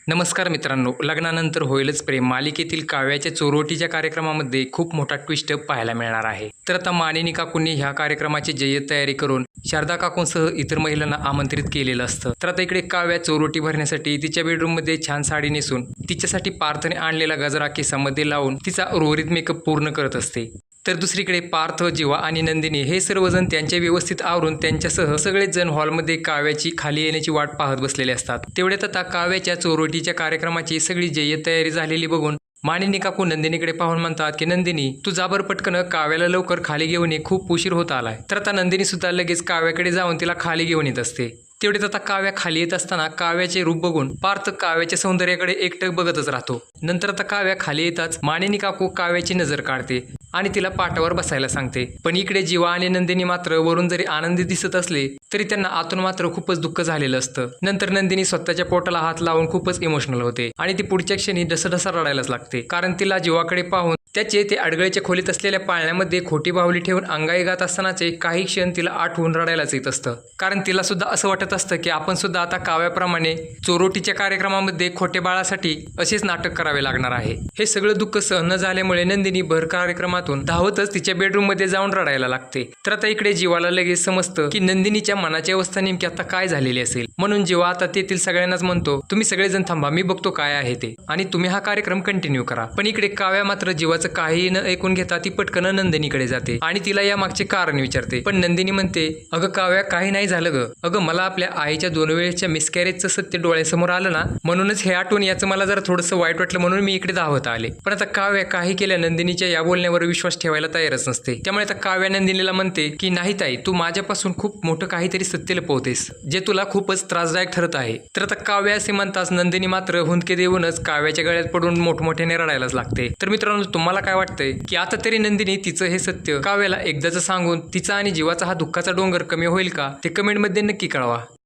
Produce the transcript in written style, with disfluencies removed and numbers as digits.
नमस्कार मित्रांनो, लग्नानंतर होईलच प्रेम मालिकेतील काव्याच्या चोरवटीच्या कार्यक्रमामध्ये खूप मोठा ट्विस्ट पाहायला मिळणार आहे. तर आता मानिनी काकूंनी ह्या कार्यक्रमाची जय्यत तयारी करून शारदा काकूंसह इतर महिलांना आमंत्रित केलेलं असतं. तर आता इकडे काव्या चोरवटी भरण्यासाठी तिच्या बेडरूममध्ये छान साडी नेसून तिच्यासाठी पार्थने आणलेला गजरा केसामध्ये लावून तिचा उर्वरित मेकअप पूर्ण करत असते. तर दुसरीकडे पार्थ, जीवा आणि नंदिनी हे सर्वजण त्यांच्या व्यवस्थित आवरून त्यांच्यासह सगळेच जण हॉलमध्ये काव्याची खाली येण्याची वाट पाहत बसलेले असतात. तेवढ्यात आता काव्याच्या चोरवटीच्या कार्यक्रमाची सगळी जय्यत तयारी झालेली बघून मानिनी काकू नंदिनीकडे पाहून म्हणतात की नंदिनी, तू जा बरं पटकन काव्याला लवकर खाली घेऊन ये, खूप उशीर होत आलाय. तर आता नंदिनी सुद्धा लगेच काव्याकडे जाऊन तिला खाली घेऊन येत असते. तेवढेच आता काव्या खाली येत असताना काव्याचे रूप बघून पार्थ काव्याच्या सौंदर्याकडे एकटक बघतच राहतो. नंतर आता काव्या खाली येताच मानिनी काकू काव्याची नजर काढते आणि तिला पाटावर बसायला सांगते. पण इकडे जीवा आणि नंदिनी मात्र वरून जरी आनंदी दिसत असले तरी त्यांना आतून मात्र खूपच दुःख झालेलं असतं. नंतर नंदिनी स्वतःच्या पोटाला हात लावून खूपच इमोशनल होते आणि ती पुढच्या क्षणी ढसढसा रडायलाच लागते. कारण तिला जीवाकडे पाहून त्याचे ते अडगळीच्या खोलीत असलेल्या पाळण्यामध्ये खोटी बाहुली ठेवून अंगाई गात असतानाचे काही क्षण तिला आठवून रडायलाच येत असतं. कारण तिला सुद्धा असं वाटत असतं की आपण सुद्धा आता काव्याप्रमाणे चोरवटीच्या कार्यक्रमामध्ये खोटे बाळासाठी असेच नाटक करावे लागणार आहे. हे सगळं दुःख सहन न झाल्यामुळे नंदिनी भर कार्यक्रमातून धावतच तिच्या बेडरूममध्ये जाऊन रडायला लागते. तर आता इकडे जीवाला लगेच समजतं की नंदिनीच्या मनाची अवस्था नेमकी आता काय झालेली असेल. म्हणून जीवा आता तेथील सगळ्यांनाच म्हणतो, तुम्ही सगळेजण थांबा, मी बघतो काय आहे ते, आणि तुम्ही हा कार्यक्रम कंटिन्यू करा. पण इकडे काव्या मात्र जीवाचं काही न ऐकून घेता ती पटकन नंदिनीकडे जाते आणि तिला या मागचे कारण विचारते. पण नंदिनी म्हणते, अगं काव्या, काही नाही झालं ग. अगं मला आपल्या आईच्या 2 वेळेच्या मिसकॅरेजचं सत्य डोळ्यासमोर आलं ना, म्हणूनच हे आठवून याचं मला जरा थोडंसं वाईट वाटलं, म्हणून मी इकडे धावत आले. पण आता काव्या काही केल्या नंदिनीच्या या बोलण्यावर विश्वास ठेवायला तयारच नसते. त्यामुळे आता काव्या नंदिनीला म्हणते की नाही ताई, तू माझ्यापासून खूप मोठं काहीतरी सत्य लपवतेस जे तुला खूपच त्रासदायक ठरत आहे. तर आता काव्या असे म्हणताच नंदिनी मात्र हुंदके देऊनच काव्याच्या गळ्यात पडून मोठमोठ्याने रडायलाच लागते. तर मित्रांनो, तुम्हाला काय वाटतंय की आता तरी नंदिनी तिचं हे सत्य काव्याला एकदाच सांगून तिचा आणि जीवाचा हा दुःखाचा डोंगर कमी होईल का? ते कमेंटमध्ये नक्की कळवा.